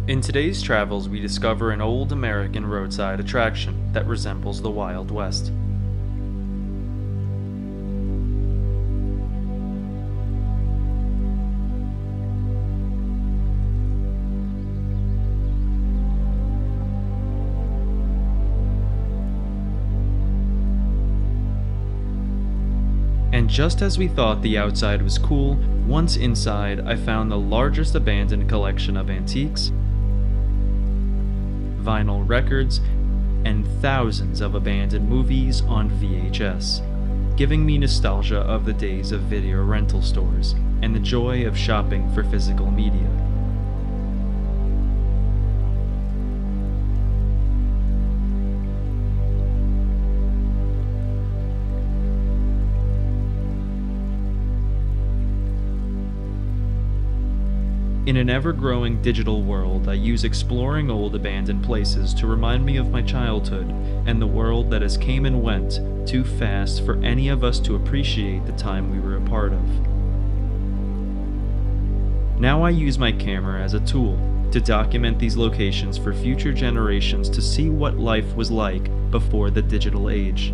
In today's travels, we discover an old American roadside attraction that resembles the Wild West. And just as we thought the outside was cool, once inside, I found the largest abandoned collection of antiques, vinyl records, and thousands of abandoned movies on VHS, giving me nostalgia of the days of video rental stores and the joy of shopping for physical media. In an ever-growing digital world, I use exploring old abandoned places to remind me of my childhood and the world that has came and went too fast for any of us to appreciate the time we were a part of. Now I use my camera as a tool to document these locations for future generations to see what life was like before the digital age.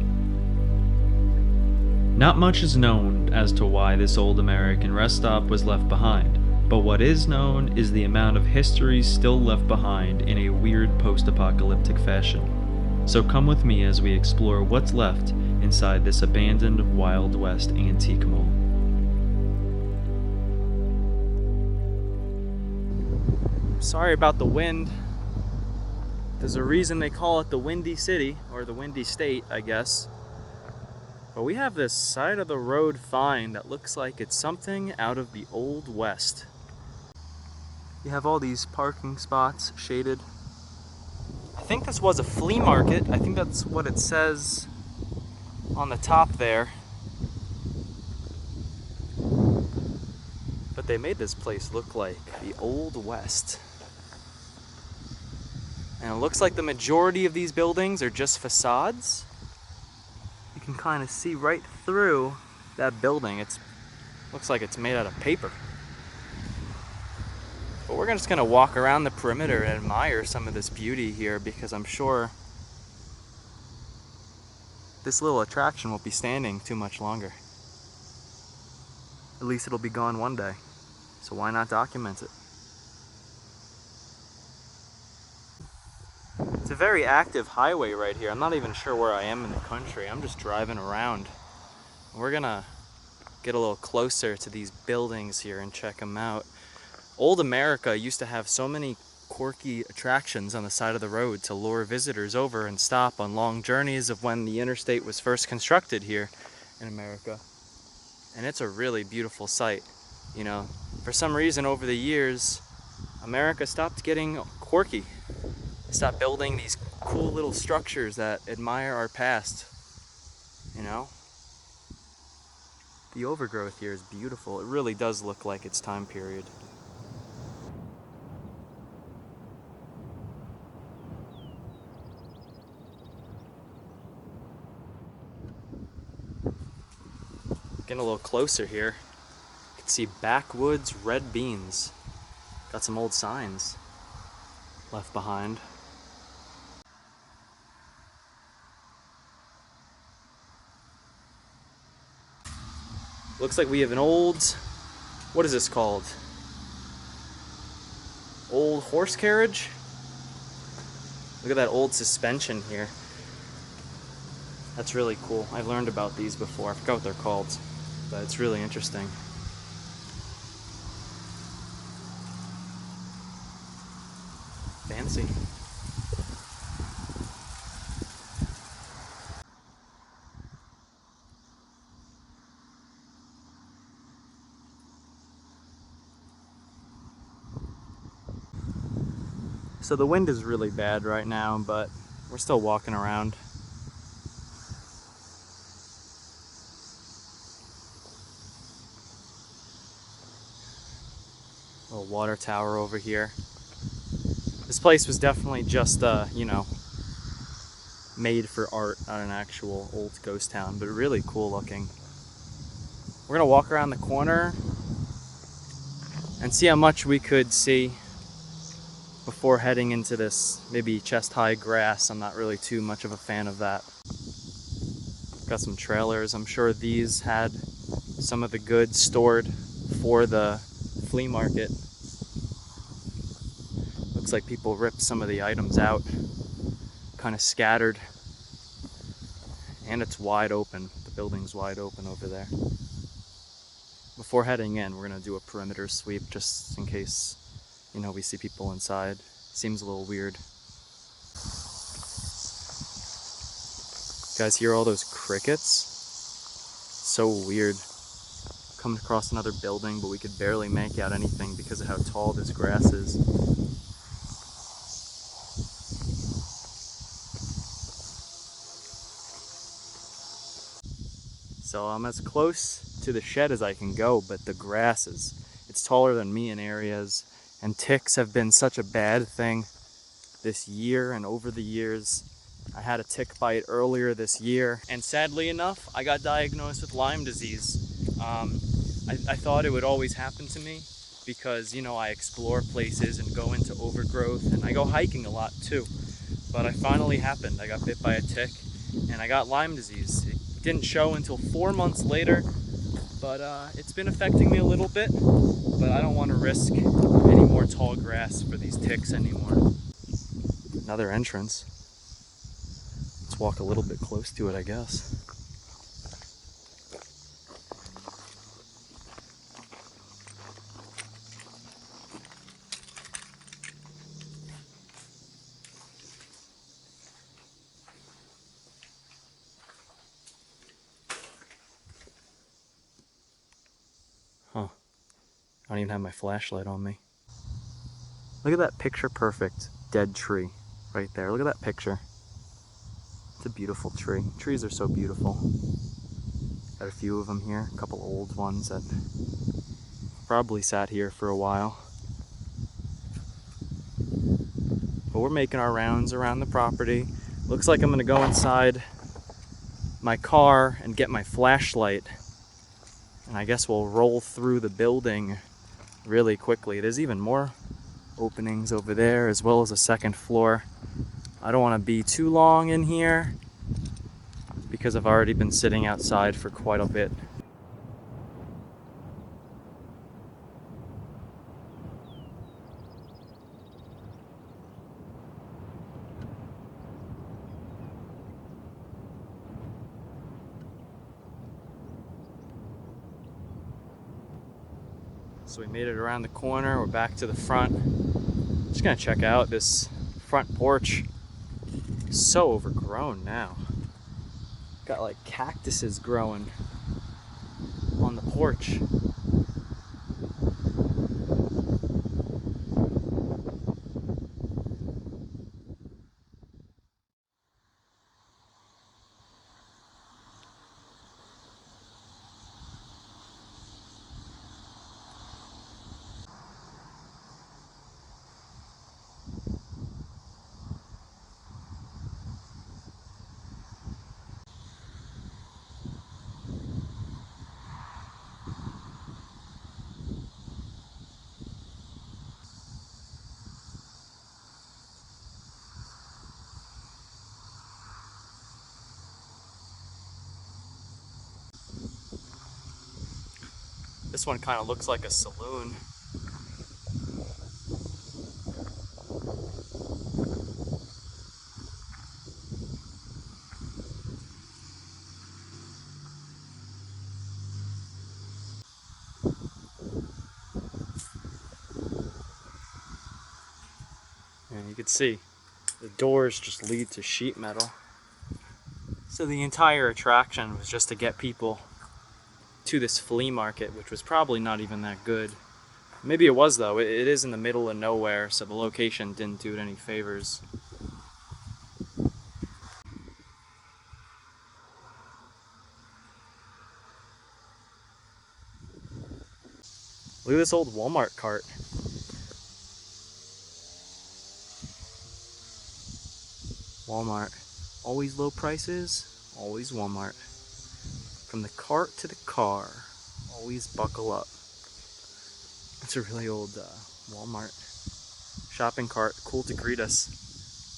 Not much is known as to why this old American rest stop was left behind. But what is known is the amount of history still left behind in a weird post-apocalyptic fashion. So come with me as we explore what's left inside this abandoned Wild West antique mall. Sorry about the wind. There's a reason they call it the Windy City, or the Windy State, I guess. But we have this side of the road find that looks like it's something out of the Old West. You have all these parking spots shaded. I think this was a flea market. I think that's what it says on the top there. But they made this place look like the Old West. And it looks like the majority of these buildings are just facades. You can kind of see right through that building. It looks like it's made out of paper. But we're just gonna walk around the perimeter and admire some of this beauty here, because I'm sure this little attraction won't be standing too much longer. At least it'll be gone one day. So why not document it? It's a very active highway right here. I'm not even sure where I am in the country. I'm just driving around. We're gonna get a little closer to these buildings here and check them out. Old America used to have so many quirky attractions on the side of the road to lure visitors over and stop on long journeys of when the interstate was first constructed here in America. And it's a really beautiful sight. You know, for some reason over the years, America stopped getting quirky. They stopped building these cool little structures that admire our past, you know? The overgrowth here is beautiful. It really does look like its time period. Getting a little closer here, you can see backwoods red beans. Got some old signs left behind. Looks like we have an old, what is this called? Old horse carriage? Look at that old suspension here. That's really cool. I've learned about these before. I forgot what they're called, but it's really interesting. Fancy. So the wind is really bad right now, but we're still walking around. Little water tower over here. This place was definitely just, you know, made for art, not an actual old ghost town, but really cool looking. We're gonna walk around the corner and see how much we could see before heading into this maybe chest-high grass. I'm not really too much of a fan of that. Got some trailers. I'm sure these had some of the goods stored for the flea market. Looks like people ripped some of the items out, kind of scattered. And it's wide open. The building's wide open over there. Before heading in, we're gonna do a perimeter sweep just in case, you know, we see people inside. Seems a little weird. You guys hear all those crickets? So weird. Come across another building, but we could barely make out anything because of how tall this grass is. So I'm as close to the shed as I can go, but the grass it's taller than me in areas, and ticks have been such a bad thing this year and over the years. I had a tick bite earlier this year, and sadly enough, I got diagnosed with Lyme disease. I thought it would always happen to me because, you know, I explore places and go into overgrowth, and I go hiking a lot too. But it finally happened. I got bit by a tick, and I got Lyme disease. It didn't show until 4 months later, but it's been affecting me a little bit, but I don't want to risk any more tall grass for these ticks anymore. Another entrance. Let's walk a little bit close to it, I guess. Huh. I don't even have my flashlight on me. Look at that picture perfect dead tree right there. Look at that picture. It's a beautiful tree. Trees are so beautiful. Got a few of them here, a couple old ones that probably sat here for a while. But we're making our rounds around the property. Looks like I'm gonna go inside my car and get my flashlight. And I guess we'll roll through the building really quickly. There's even more openings over there as well as a second floor. I don't want to be too long in here because I've already been sitting outside for quite a bit. So we made it around the corner, we're back to the front. Just gonna check out this front porch. So overgrown now. Got like cactuses growing on the porch. This one kind of looks like a saloon. And you can see the doors just lead to sheet metal. So the entire attraction was just to get people to this flea market, which was probably not even that good. Maybe it was though. It is in the middle of nowhere, so the location didn't do it any favors. Look at this old Walmart cart. Walmart. Always low prices, always Walmart. From the cart to the car, always buckle up. It's a really old Walmart shopping cart. Cool to greet us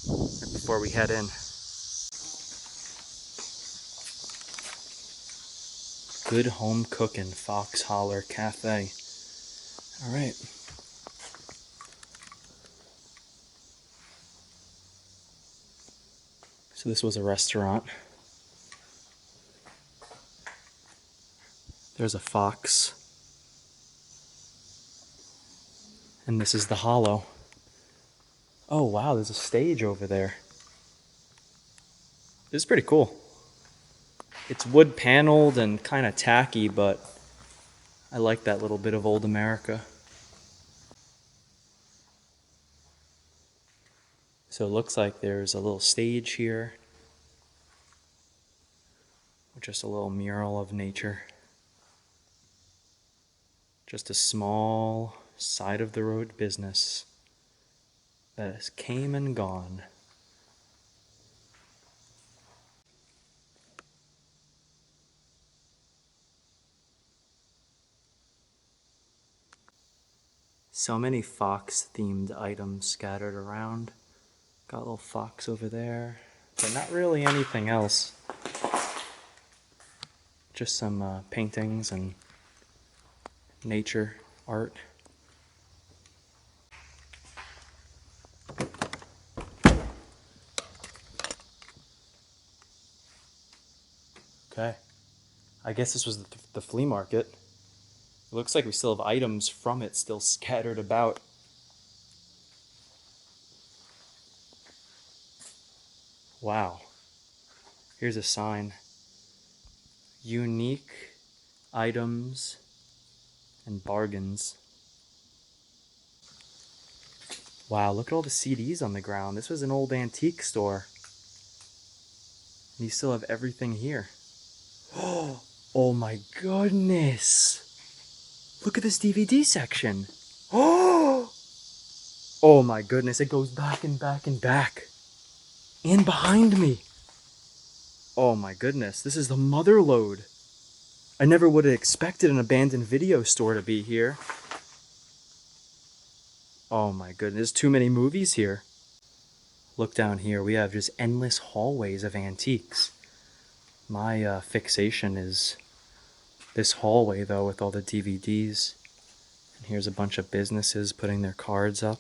right before we head in. Good home cooking, Fox Holler Cafe. All right. So this was a restaurant. There's a fox. And this is the Hollow. Oh wow, there's a stage over there. This is pretty cool. It's wood paneled and kind of tacky, but I like that little bit of old America. So it looks like there's a little stage here. Just a little mural of nature. Just a small side of the road business that has came and gone. So many fox themed items scattered around. Got a little fox over there, but not really anything else. Just some paintings and nature art. Okay, I guess this was the flea market. It looks like we still have items from it still scattered about. Wow. Here's a sign. Unique items and bargains. Wow, look at all the CDs on the ground. This was an old antique store. And you still have everything here. Oh my goodness. Look at this DVD section. Oh my goodness, it goes back and back and back. And behind me. Oh my goodness, this is the mother lode. I never would have expected an abandoned video store to be here. Oh my goodness, there's too many movies here. Look down here, we have just endless hallways of antiques. My fixation is this hallway though with all the DVDs. And here's a bunch of businesses putting their cards up.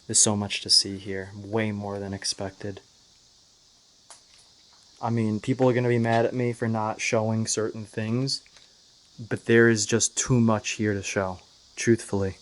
There's so much to see here, way more than expected. I mean, people are going to be mad at me for not showing certain things, but there is just too much here to show, truthfully.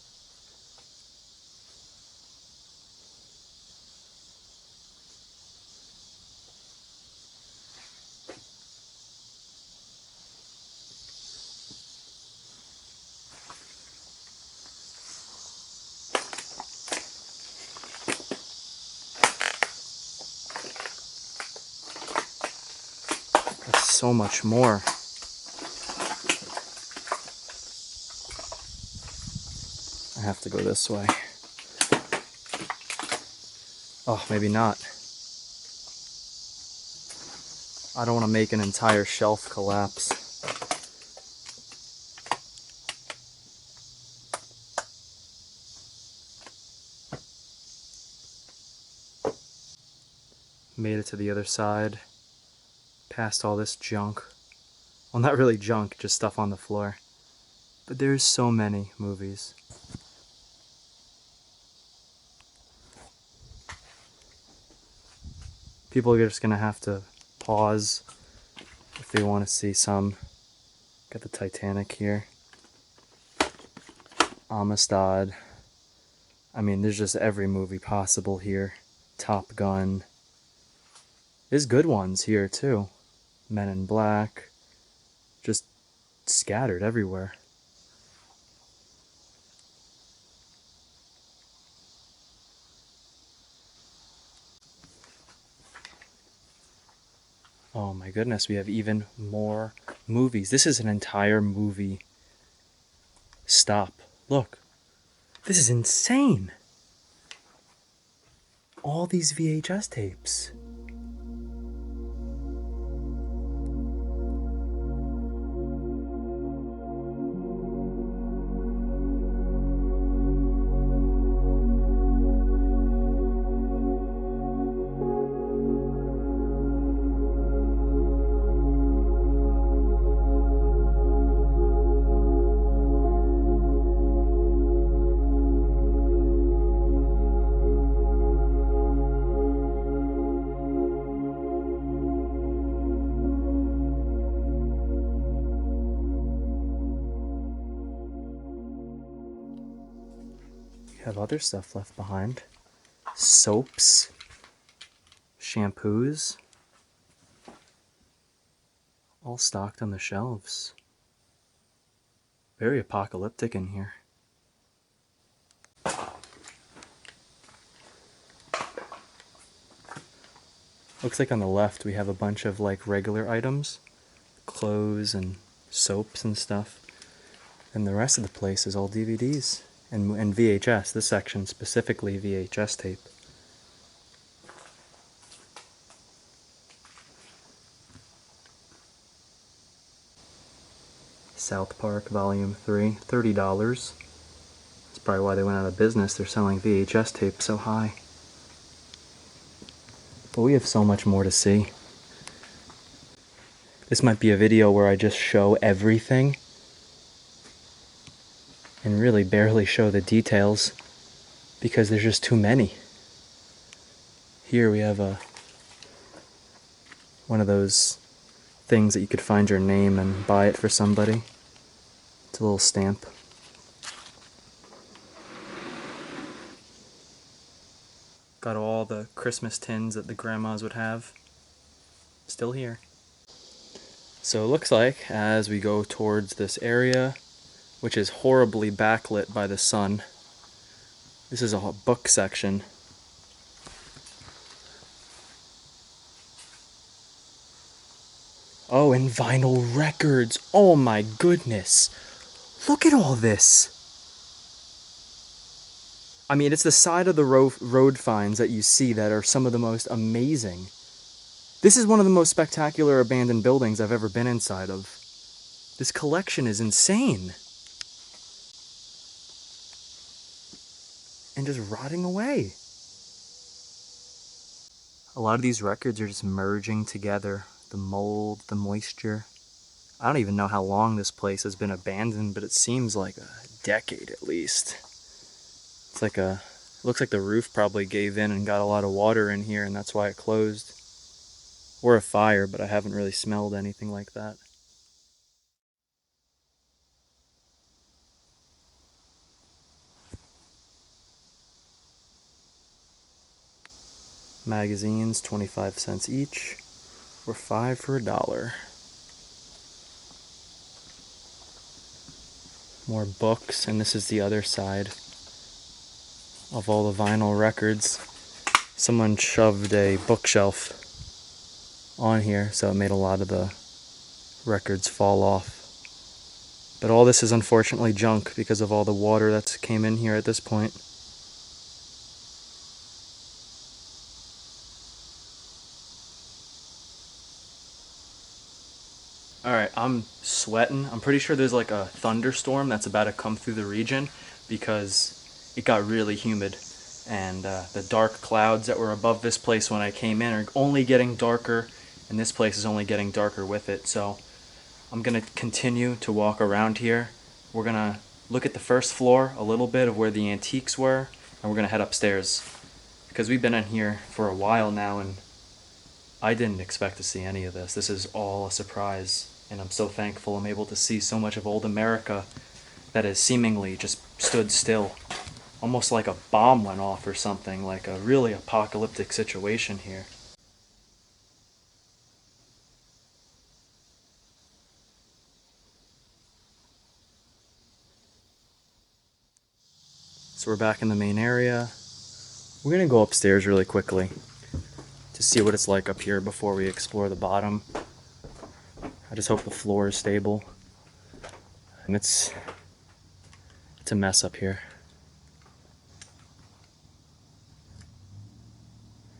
There's so much more. I have to go this way. Oh, maybe not. I don't want to make an entire shelf collapse. Made it to the other side. Past all this junk. Well, not really junk, just stuff on the floor. But there's so many movies. People are just gonna have to pause if they want to see some. Got the Titanic here. Amistad. I mean, there's just every movie possible here. Top Gun. There's good ones here too. Men in Black. Just scattered everywhere. Oh my goodness, we have even more movies. This is an entire movie stop. Look, this is insane. All these VHS tapes. have other stuff left behind. Soaps, shampoos, all stocked on the shelves. Very apocalyptic in here. Looks like on the left we have a bunch of like regular items, clothes and soaps and stuff. And the rest of the place is all DVDs and VHS. This section specifically VHS tape. South Park Volume 3, $30. That's probably why they went out of business. They're selling VHS tape so high. But we have so much more to see. This might be a video where I just show everything and really barely show the details because there's just too many. Here we have one of those things that you could find your name and buy it for somebody. It's a little stamp. Got all the Christmas tins that the grandmas would have. Still here. So it looks like as we go towards this area, which is horribly backlit by the sun, this is a book section. Oh, and vinyl records. Oh my goodness. Look at all this. I mean, it's the side of the road finds that you see that are some of the most amazing. This is one of the most spectacular abandoned buildings I've ever been inside of. This collection is insane. And just rotting away. A lot of these records are just merging together. The mold, the moisture. I don't even know how long this place has been abandoned, but it seems like a decade at least. It's like it looks like the roof probably gave in and got a lot of water in here and that's why it closed. Or a fire, but I haven't really smelled anything like that. Magazines, 25 cents each, or 5 for $1. More books, and this is the other side of all the vinyl records. Someone shoved a bookshelf on here, so it made a lot of the records fall off. But all this is unfortunately junk because of all the water that came in here at this point. Alright, I'm sweating. I'm pretty sure there's like a thunderstorm that's about to come through the region because it got really humid. And the dark clouds that were above this place when I came in are only getting darker, and this place is only getting darker with it. So I'm going to continue to walk around here. We're going to look at the first floor, a little bit of where the antiques were, and we're going to head upstairs. Because we've been in here for a while now, and I didn't expect to see any of this. This is all a surprise, and I'm so thankful I'm able to see so much of old America that has seemingly just stood still. Almost like a bomb went off or something, like a really apocalyptic situation here. So we're back in the main area. We're gonna go upstairs really quickly to see what it's like up here before we explore the bottom. I just hope the floor is stable. And it's a mess up here.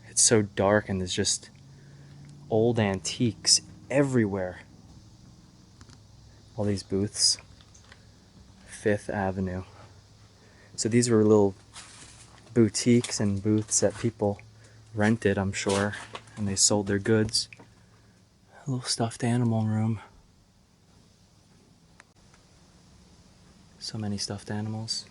It's so dark and there's just old antiques everywhere. All these booths. 5th Avenue. So these were little boutiques and booths that people rented, I'm sure, and they sold their goods. A little stuffed animal room. So many stuffed animals.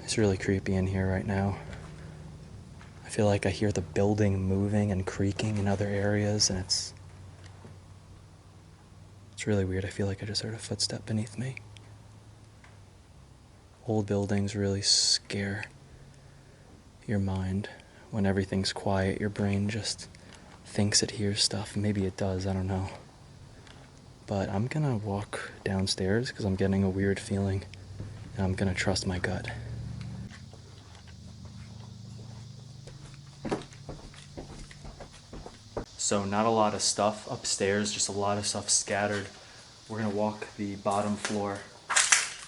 It's really creepy in here right now. I feel like I hear the building moving and creaking in other areas, and it's really weird. I feel like I just heard a footstep beneath me. Old buildings really scare your mind. When everything's quiet, your brain just thinks it hears stuff. Maybe it does, I don't know. But I'm gonna walk downstairs because I'm getting a weird feeling, and I'm gonna trust my gut. So not a lot of stuff upstairs, just a lot of stuff scattered. We're gonna walk the bottom floor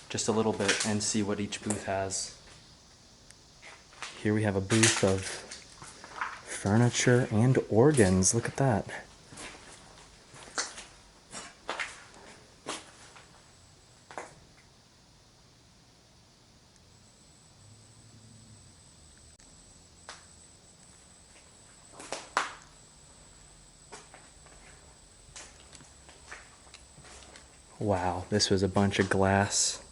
just a little bit and see what each booth has. Here we have a booth of furniture and organs. Look at that. Wow, this was a bunch of glass,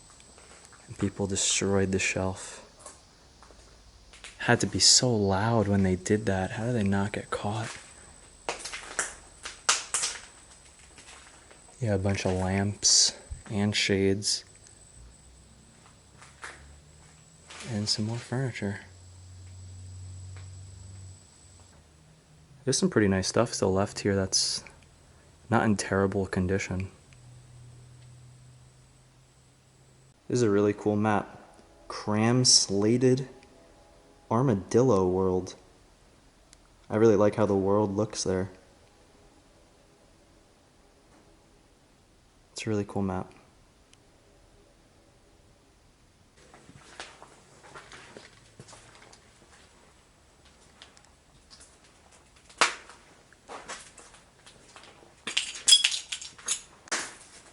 and people destroyed the shelf. Had to be so loud when they did that. How did they not get caught? Yeah, a bunch of lamps and shades. And some more furniture. There's some pretty nice stuff still left here that's not in terrible condition. This is a really cool map. Cram-slated Armadillo World. I really like how the world looks there. It's a really cool map.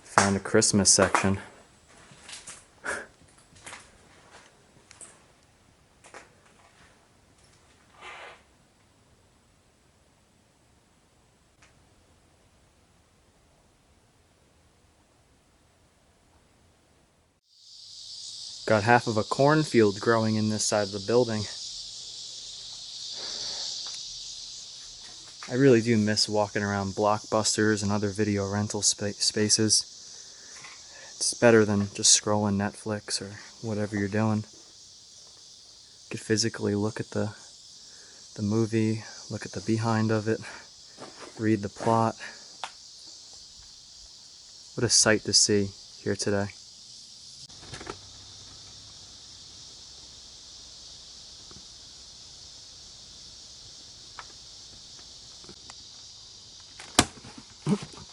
Found a Christmas section. Got half of a cornfield growing in this side of the building. I really do miss walking around Blockbusters and other video rental spaces. It's better than just scrolling Netflix or whatever you're doing. You could physically look at the movie, look at the behind of it, read the plot. What a sight to see here today.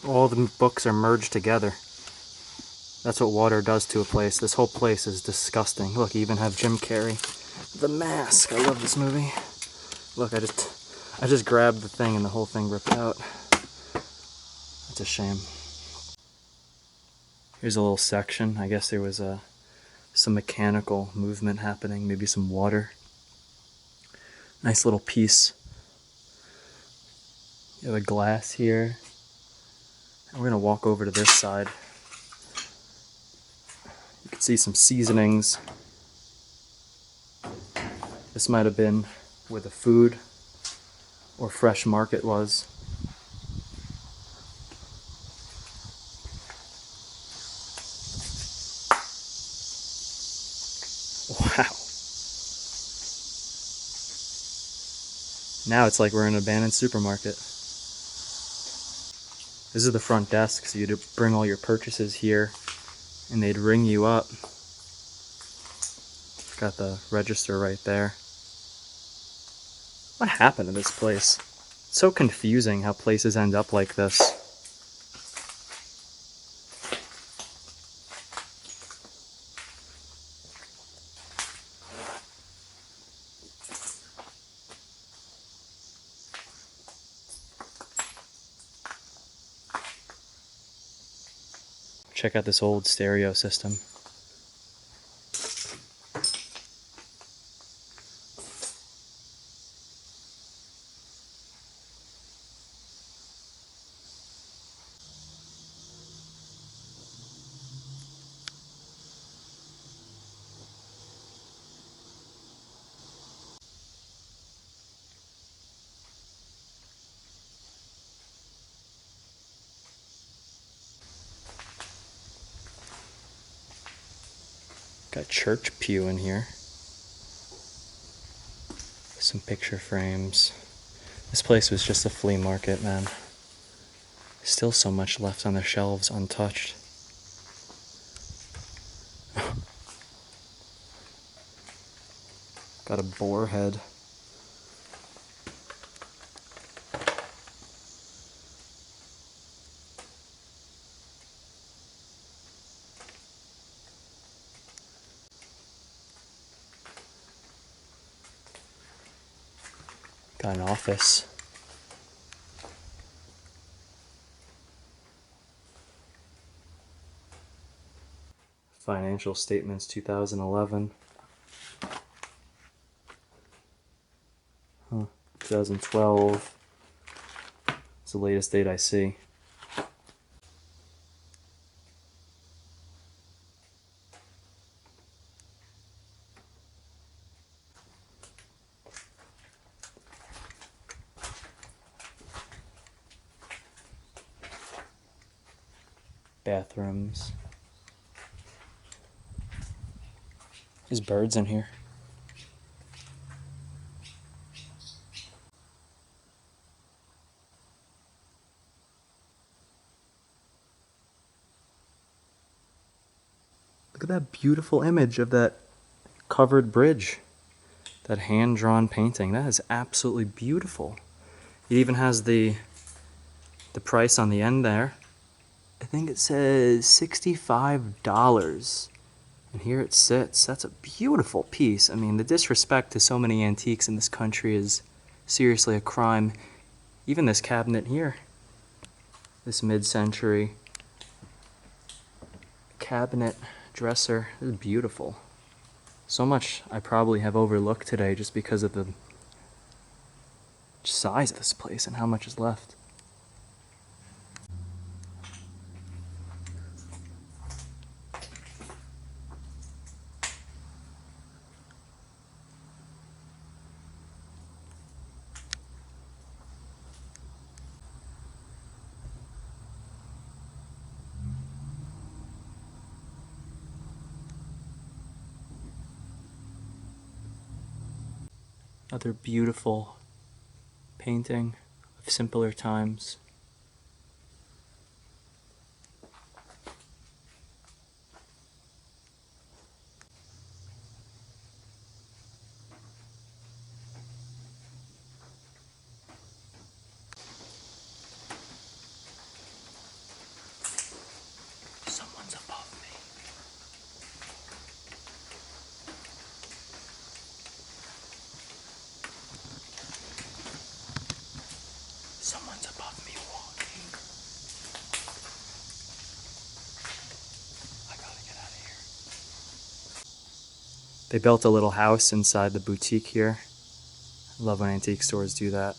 All the books are merged together. That's what water does to a place. This whole place is disgusting. Look, you even have Jim Carrey. The Mask. I love this movie. Look, I just grabbed the thing and the whole thing ripped out. That's a shame. Here's a little section. I guess there was some mechanical movement happening, maybe some water. Nice little piece. You have a glass here. And we're gonna walk over to this side. You can see some seasonings. This might have been where the food or fresh market was. Wow. Now it's like we're in an abandoned supermarket. This is the front desk, so you'd bring all your purchases here and they'd ring you up. Got the register right there. What happened to this place? It's so confusing how places end up like this. Check out this old stereo system. Got a church pew in here. Some picture frames. This place was just a flea market, man. Still so much left on the shelves untouched. Got a boar head. Got an office. Financial statements 2011. 2012. It's the latest date I see. Bathrooms. There's birds in here. Look at that beautiful image of that covered bridge. That hand-drawn painting. That is absolutely beautiful. It even has the price on the end there. I think it says $65. And here it sits. That's a beautiful piece. I mean, the disrespect to so many antiques in this country is seriously a crime. Even this cabinet here. This mid-century cabinet dresser is beautiful. So much I probably have overlooked today just because of the size of this place and how much is left. Another beautiful painting of simpler times. Someone's above me. Someone's above me walking. I gotta get out of here. They built a little house inside the boutique here. I love when antique stores do that.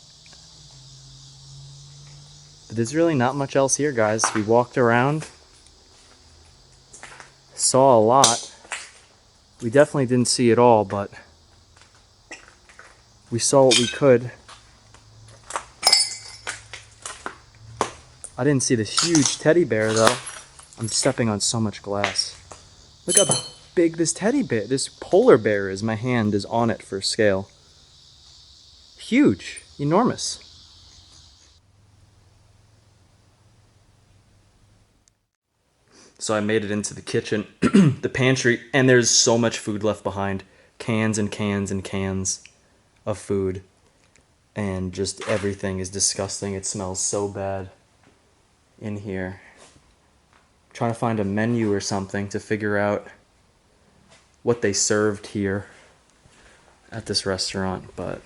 But there's really not much else here, guys. We walked around, saw a lot. We definitely didn't see it all, but we saw what we could. I didn't see this huge teddy bear, though. I'm stepping on so much glass. Look how big this teddy bear, this polar bear is. My hand is on it for scale. Huge, enormous. So I made it into the kitchen, the pantry, and there's so much food left behind. Cans and cans and cans of food. And just everything is disgusting. It smells so bad in here. I'm trying to find a menu or something to figure out what they served here at this restaurant, but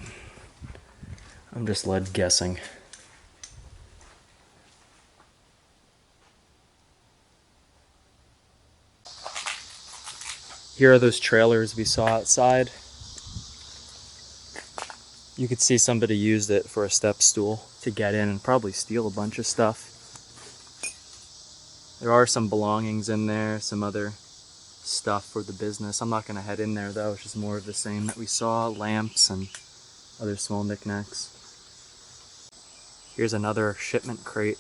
I'm just led guessing. Here are those trailers we saw outside. You could see somebody used it for a step stool to get in and probably steal a bunch of stuff. There are some belongings in there, some other stuff for the business. I'm not going to head in there though, it's just more of the same that we saw, lamps and other small knickknacks. Here's another shipment crate,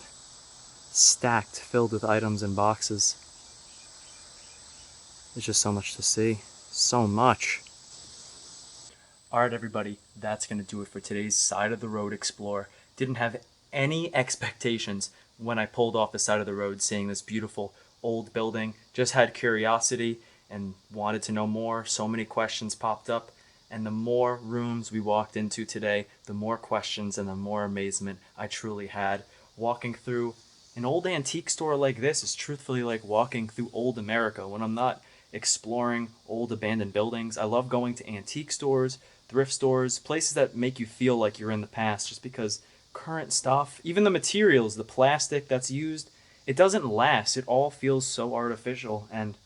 stacked, filled with items and boxes. There's just so much to see. So much. Alright everybody, that's going to do it for today's Side of the Road Explore. Didn't have any expectations when I pulled off the side of the road seeing this beautiful old building. Just had curiosity and wanted to know more. So many questions popped up. And the more rooms we walked into today, the more questions and the more amazement I truly had. Walking through an old antique store like this is truthfully like walking through old America. When I'm not exploring old abandoned buildings, I love going to antique stores, thrift stores, places that make you feel like you're in the past, just because current stuff, even the materials, the plastic that's used, it doesn't last. It all feels so artificial, and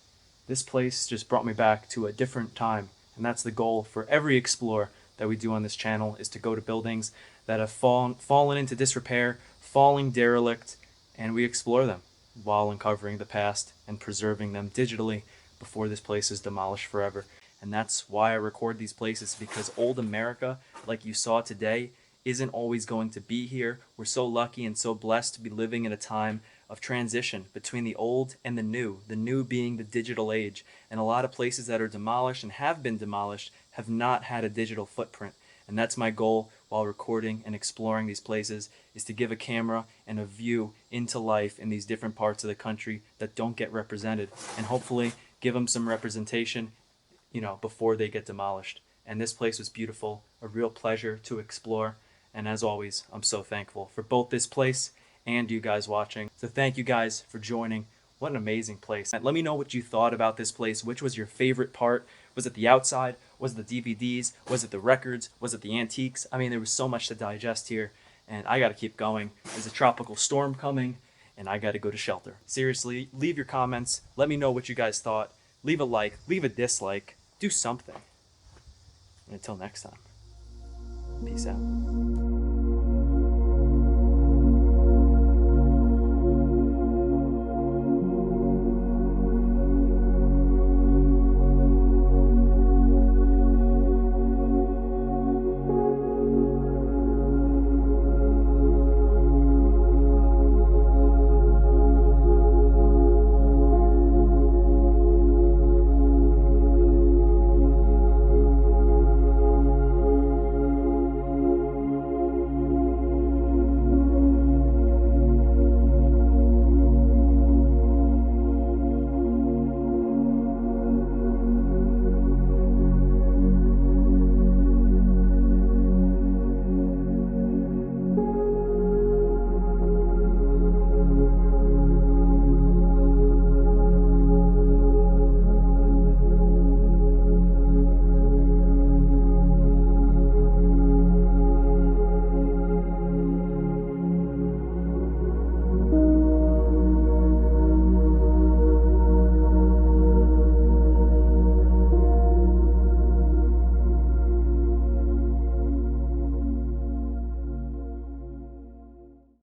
this place just brought me back to a different time. And that's the goal for every explore that we do on this channel, is to go to buildings that have fallen into disrepair, falling derelict, and we explore them while uncovering the past and preserving them digitally before this place is demolished forever. And that's why I record these places, because old America, like you saw today, isn't always going to be here. We're so lucky and so blessed to be living in a time of transition between the old and the new being the digital age. And a lot of places that are demolished and have been demolished have not had a digital footprint. And that's my goal while recording and exploring these places, is to give a camera and a view into life in these different parts of the country that don't get represented, and hopefully give them some representation, before they get demolished. And this place was beautiful, a real pleasure to explore. And as always, I'm so thankful for both this place and you guys watching. So thank you guys for joining. What an amazing place. Let me know what you thought about this place. Which was your favorite part? Was it the outside? Was it the DVDs? Was it the records? Was it the antiques? I mean, there was so much to digest here, and I got to keep going. There's a tropical storm coming, and I got to go to shelter. Seriously, leave your comments. Let me know what you guys thought. Leave a like, leave a dislike, do something. And until next time, peace out.